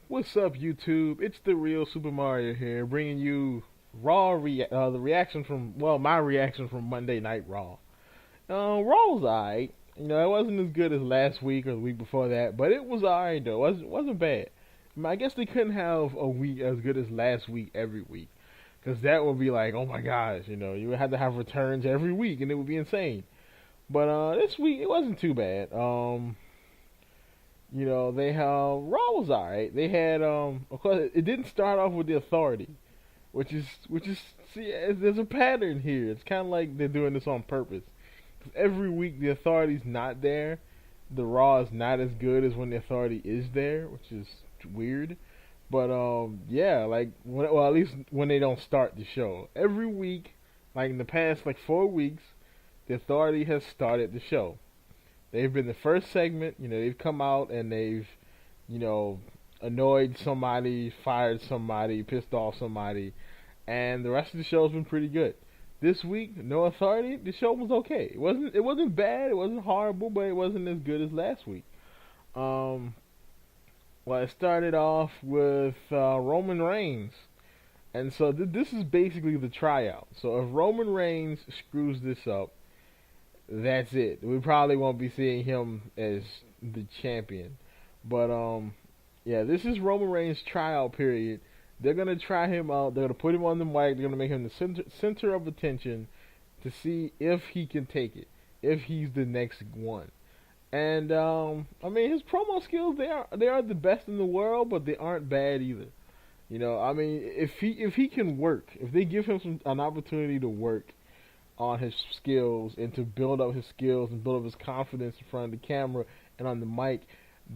What's up, YouTube? It's the real Super Mario here, bringing you the reaction from my reaction from Monday Night Raw. Raw was alright. It wasn't as good as last week or the week before that, but it was alright though. It wasn't bad. I guess they couldn't have a week as good as last week every week, because that would be like, oh my gosh, you would have to have returns every week, and it would be insane. But this week it wasn't too bad. They have Raw was alright. They had of course it didn't start off with the Authority, which is see there's a pattern here. It's kind of like they're doing this on purpose. 'Cause every week the Authority's not there, the Raw is not as good as when the Authority is there, which is weird. But yeah, like at least when they don't start the show every week, like in the past like 4 weeks, the Authority has started the show. They've been the first segment. They've come out and they've, you know, annoyed somebody, fired somebody, pissed off somebody, and the rest of the show's been pretty good. This week, no Authority. The show was okay. It wasn't bad. It wasn't horrible, but it wasn't as good as last week. Um, well, it started off with Roman Reigns, and so this is basically the tryout. So if Roman Reigns screws this up, that's it. We probably won't be seeing him as the champion. But yeah, this is Roman Reigns' tryout period. They're gonna try him out. They're gonna put him on the mic. They're gonna make him the center of attention to see if he can take it, if he's the next one. And I mean, his promo skills they are the best in the world, but they aren't bad either. I mean, if he can work, if they give him an opportunity to work on his skills and to build up his skills and build up his confidence in front of the camera and on the mic,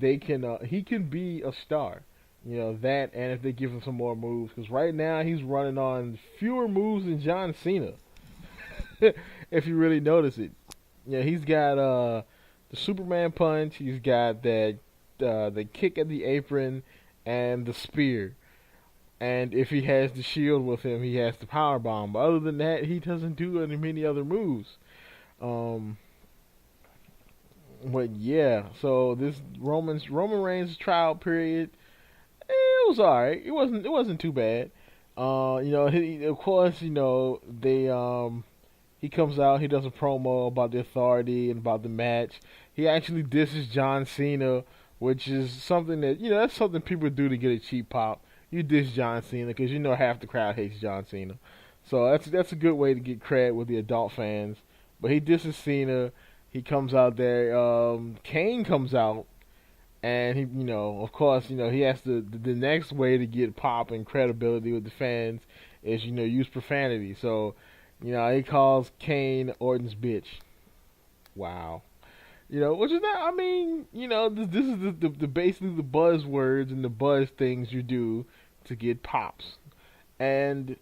he can be a star. That, and if they give him some more moves, because right now he's running on fewer moves than John Cena. If you really notice it, he's got the Superman punch, he's got that the kick at the apron, and the spear. And if he has the shield with him, he has the power bomb. But other than that, he doesn't do many other moves. Um, but yeah, so this Roman Reigns trial period, it was alright. It wasn't too bad. Of course, he comes out, he does a promo about the Authority and about the match. He actually disses John Cena, which is something that that's something people do to get a cheap pop. You diss John Cena because half the crowd hates John Cena, so that's a good way to get cred with the adult fans. But he disses Cena. He comes out there. Kane comes out, and of course, he has to. The next way to get pop and credibility with the fans is use profanity. So, he calls Kane Orton's bitch. Wow. Which is not. I mean, this is the basically the buzzwords and the buzz things you do to get pops, and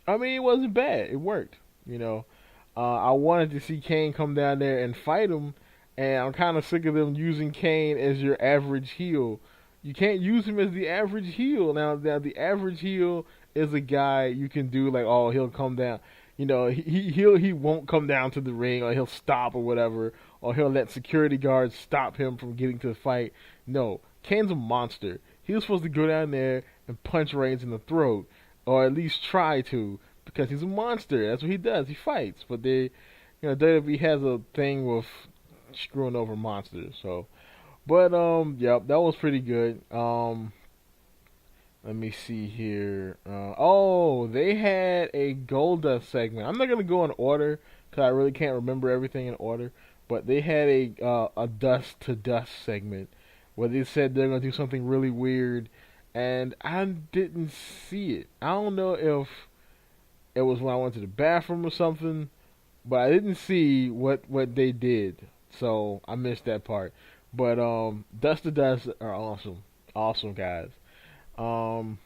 I mean it wasn't bad. It worked. I wanted to see Kane come down there and fight him, and I'm kind of sick of them using Kane as your average heel. You can't use him as the average heel now. The average heel is a guy you can do like, oh, he'll come down. He won't come down to the ring, or he'll stop or whatever, or he'll let security guards stop him from getting to the fight. No, Kane's a monster. He was supposed to go down there and punch Reigns in the throat, or at least try to, because he's a monster. That's what he does. He fights. But WWE has a thing with screwing over monsters. So, but yep, that was pretty good. Let me see here. Oh, they had a Goldust segment. I'm not gonna go in order because I really can't remember everything in order. But they had a Dust to Dust segment where they said they're gonna do something really weird, and I didn't see it. I don't know if it was when I went to the bathroom or something, but I didn't see what they did, so I missed that part. But Dust to Dust are awesome, awesome guys. Um,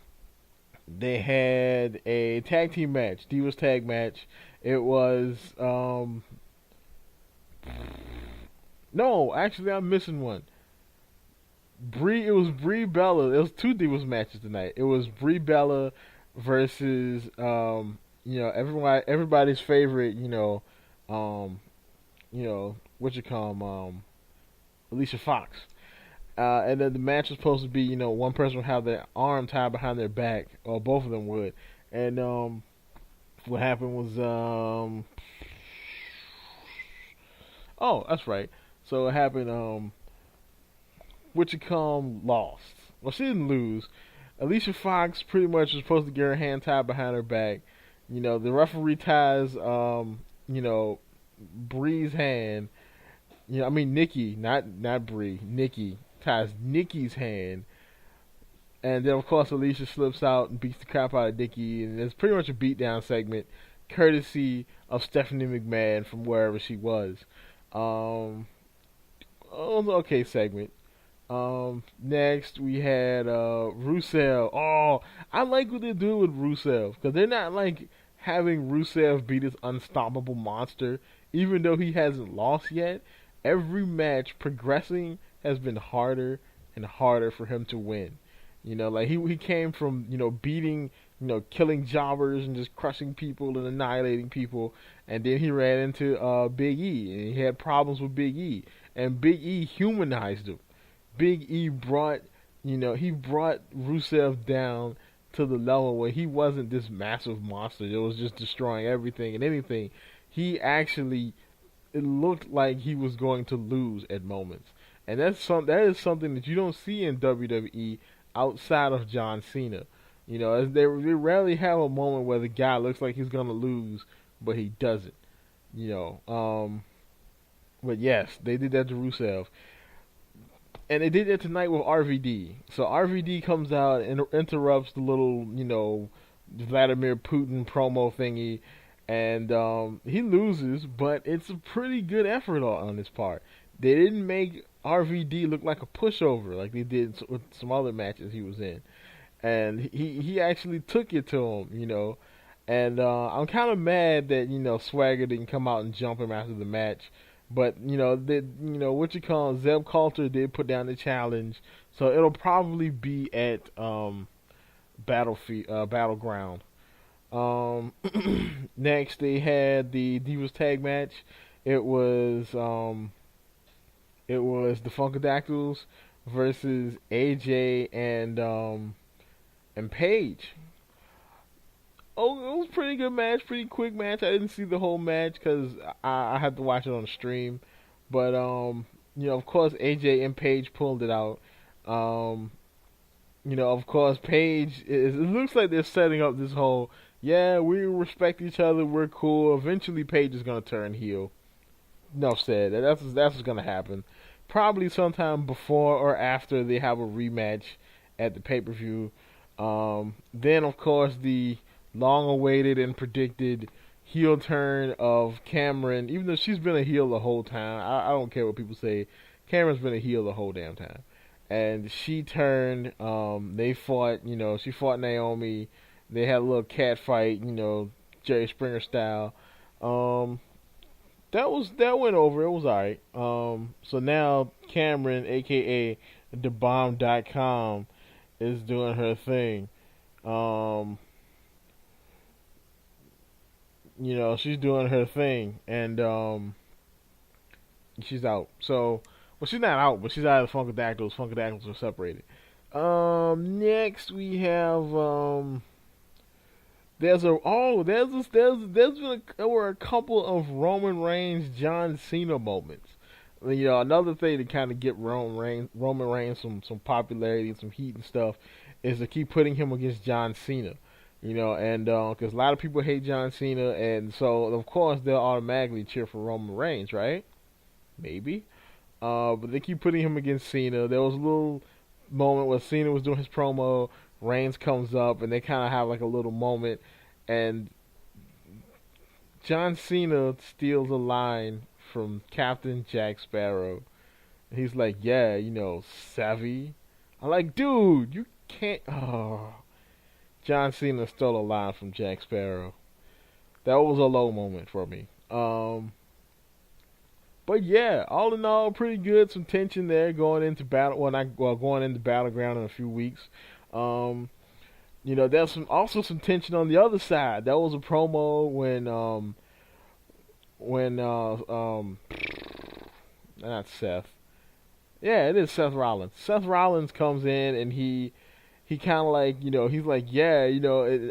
they had a tag team match, Divas tag match. It was no, actually I'm missing one. It was Brie Bella. It was two Divas matches tonight. It was Brie Bella versus everybody's favorite, what you call 'em, Alicia Fox. And then the match was supposed to be, one person would have their arm tied behind their back, or both of them would. And what happened was, oh, that's right. So it happened. Witchcom lost. Well, she didn't lose. Alicia Fox pretty much was supposed to get her hand tied behind her back. The referee ties, Bree's hand. I mean Nikki, not Bree. Nikki ties Nikki's hand, and then of course Alicia slips out and beats the crap out of Nikki, and it's pretty much a beatdown segment, courtesy of Stephanie McMahon from wherever she was. It was an okay segment. Next we had Rusev. Oh, I like what they're doing with Rusev because they're not like having Rusev be this unstoppable monster, even though he hasn't lost yet. Every match progressing has been harder and harder for him to win. Like he came from beating, killing jobbers and just crushing people and annihilating people, and then he ran into Big E and he had problems with Big E, and Big E humanized him. Big E brought Rusev down to the level where he wasn't this massive monster that was just destroying everything and anything. He actually, it looked like he was going to lose at moments, and that is something that you don't see in WWE outside of John Cena. They rarely have a moment where the guy looks like he's gonna lose, but he doesn't. But yes, they did that to Rusev. And they did that tonight with RVD. So RVD comes out and interrupts the little, Vladimir Putin promo thingy, and he loses, but it's a pretty good effort on his part. They didn't make RVD look like a pushover like they did with some other matches he was in, and he actually took it to him, And I'm kind of mad that Swagger didn't come out and jump him after the match. But Zeb Coulter did put down the challenge, so it'll probably be at Battleground. Next they had the Divas tag match. It was the Funkadactyls versus AJ and Paige. Oh, it was a pretty good match, pretty quick match. I didn't see the whole match because I had to watch it on the stream. But, of course, AJ and Paige pulled it out. Of course, Paige, it looks like they're setting up this whole, yeah, we respect each other, we're cool. Eventually, Paige is going to turn heel. Enough said. That's what's going to happen. Probably sometime before or after they have a rematch at the pay-per-view. Then, of course, the long-awaited and predicted heel turn of Cameron, even though she's been a heel the whole time. I don't care what people say. Cameron's been a heel the whole damn time. And she turned, they fought, she fought Naomi. They had a little cat fight, Jerry Springer style. That went over. It was alright. So now Cameron, aka TheBomb.com, is doing her thing. She's doing her thing, and she's out. So, well, she's not out, but she's out of the Funkadactyls. Funkadactyls are separated. Next we have there were a couple of Roman Reigns John Cena moments. Another thing to kind of get Roman Reigns some popularity and some heat and stuff is to keep putting him against John Cena. And because a lot of people hate John Cena, and so of course they'll automatically cheer for Roman Reigns, right? Maybe. But they keep putting him against Cena. There was a little moment where Cena was doing his promo, Reigns comes up, and they kind of have like a little moment, and John Cena steals a line from Captain Jack Sparrow. He's like, yeah, savvy. I'm like, dude, you can't. Oh. John Cena stole a line from Jack Sparrow. That was a low moment for me. But yeah, all in all, pretty good. Some tension there going into going into Battleground in a few weeks. There's also some tension on the other side. That was a promo when not Seth. Yeah, it is Seth Rollins. Seth Rollins comes in and he kind of like, he's like, yeah,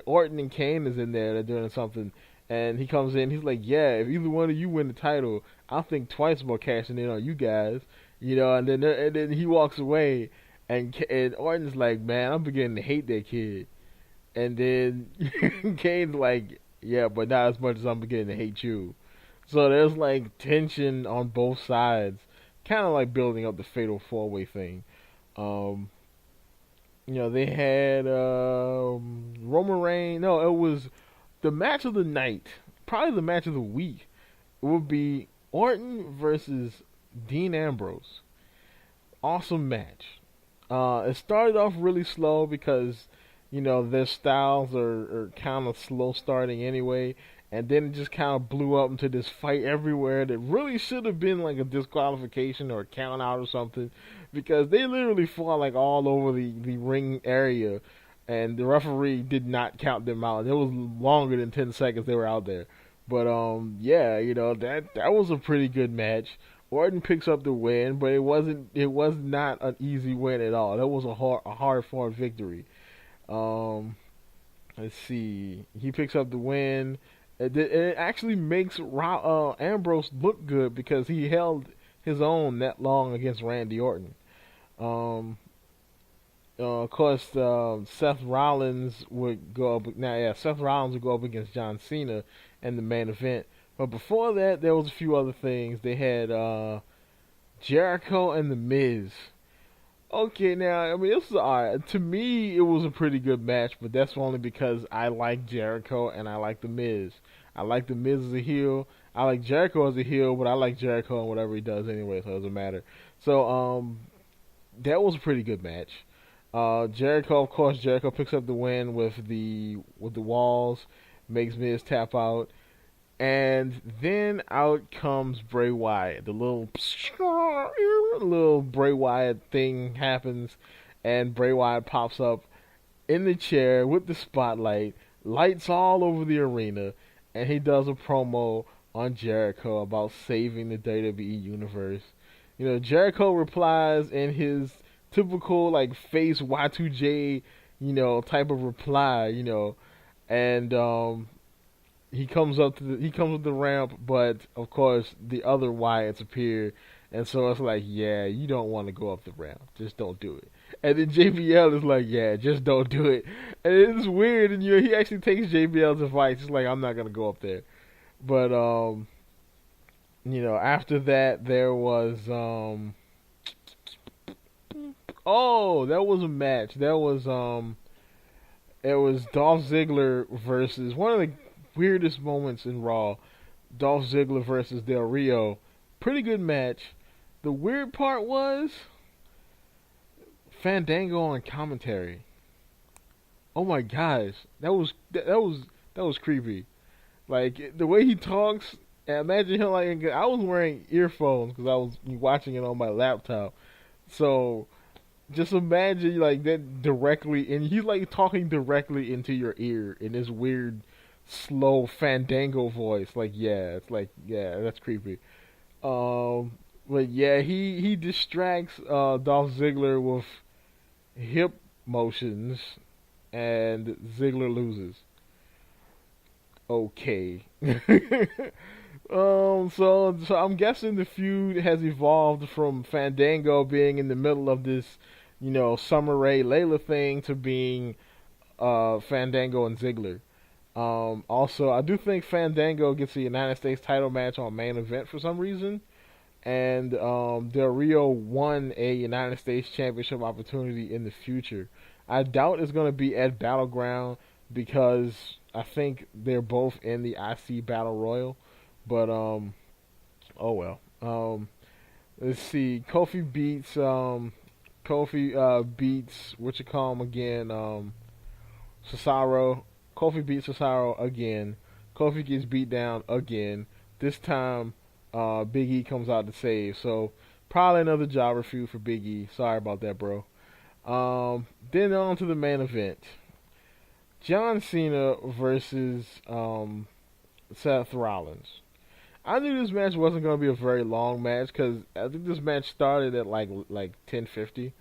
Orton and Kane is in there, they're doing something, and he comes in, he's like, yeah, if either one of you win the title, I'll think twice about cashing in on you guys, and then he walks away, and Orton's like, man, I'm beginning to hate that kid, and then Kane's like, yeah, but not as much as I'm beginning to hate you. So there's like tension on both sides, kind of like building up the fatal four way thing. Um, they had Roman Reigns. No, it was the match of the night, probably the match of the week. It would be Orton versus Dean Ambrose. Awesome match. It started off really slow because their styles are kind of slow starting anyway, and then it just kind of blew up into this fight everywhere that really should have been like a disqualification or a count out or something, because they literally fought like all over the ring area, and the referee did not count them out. It was longer than 10 seconds they were out there. But yeah, that was a pretty good match. Orton picks up the win, but it was not an easy win at all. That was a hard fought victory. Um, let's see. He picks up the win. It actually makes Ambrose look good because he held his own that long against Randy Orton. Um, of course, Seth Rollins would go up. Now, yeah, Seth Rollins would go up against John Cena in the main event. But before that, there was a few other things. They had Jericho and The Miz. Okay, now I mean this is alright. To me, it was a pretty good match, but that's only because I like Jericho and I like The Miz. I like The Miz as a heel. I like Jericho as a heel, but I like Jericho and whatever he does anyway, so it doesn't matter. So that was a pretty good match. Jericho, of course, Jericho picks up the win with the walls, makes Miz tap out. And then out comes Bray Wyatt. The little Bray Wyatt thing happens, and Bray Wyatt pops up in the chair with the spotlight, lights all over the arena, and he does a promo on Jericho about saving the WWE universe. Jericho replies in his typical like face Y2J, type of reply, and he comes with the ramp, but of course the other Wyatts appear, and so it's like, yeah, you don't want to go up the ramp, just don't do it. And then JBL is like, yeah, just don't do it. And it's weird, and he actually takes JBL's advice. He's like, I'm not gonna go up there. But after that there was oh, that was a match. That was it was Dolph Ziggler versus one of the weirdest moments in Raw. Dolph Ziggler versus Del Rio. Pretty good match. The weird part was Fandango on commentary. Oh my gosh, that was creepy. Like the way he talks. Imagine him like I was wearing earphones because I was watching it on my laptop. So just imagine like that directly, and he's like talking directly into your ear in this weird, slow Fandango voice. Like, yeah, it's like, yeah, that's creepy. Um, but yeah, he distracts Dolph Ziggler with hip motions, and Ziggler loses. Okay. So I'm guessing the feud has evolved from Fandango being in the middle of this, Summer Rae Layla thing to being Fandango and Ziggler. Also, I do think Fandango gets the United States title match on main event for some reason, and Del Rio won a United States Championship opportunity in the future. I doubt it's going to be at Battleground because I think they're both in the IC Battle Royal. But oh well. Let's see. Kofi beats what you call him again. Cesaro. Kofi beats Cesaro again. Kofi gets beat down again. This time, Big E comes out to save. So probably another jobber feud for Big E. Sorry about that, bro. Then on to the main event. John Cena versus Seth Rollins. I knew this match wasn't gonna be a very long match because I think this match started at like 10:50,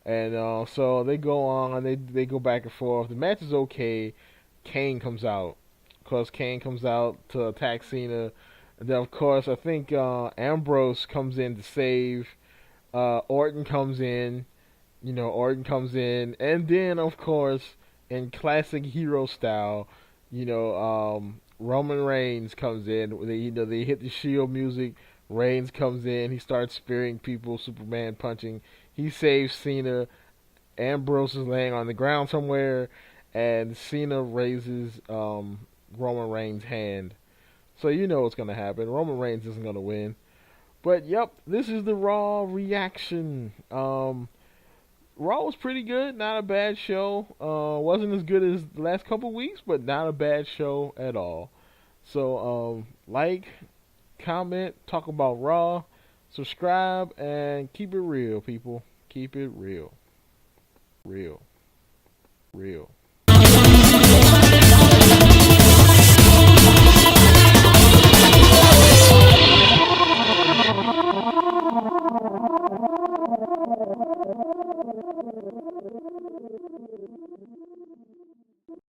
and so they go on, they go back and forth. The match is okay. Kane comes out, cause Kane comes out to attack Cena. And then of course I think Ambrose comes in to save. Orton comes in. Orton comes in, and then of course in classic hero style, Roman Reigns comes in. They hit the Shield music. Reigns comes in. He starts spearing people. Superman punching. He saves Cena. Ambrose is laying on the ground somewhere, and Cena raises Roman Reigns' hand. So you know what's gonna happen. Roman Reigns isn't gonna win. But yep, this is the Raw reaction. Raw was pretty good, not a bad show. Wasn't as good as the last couple weeks, but not a bad show at all. So like, comment, talk about Raw, subscribe, and keep it real, people. Keep it real. Real. Real.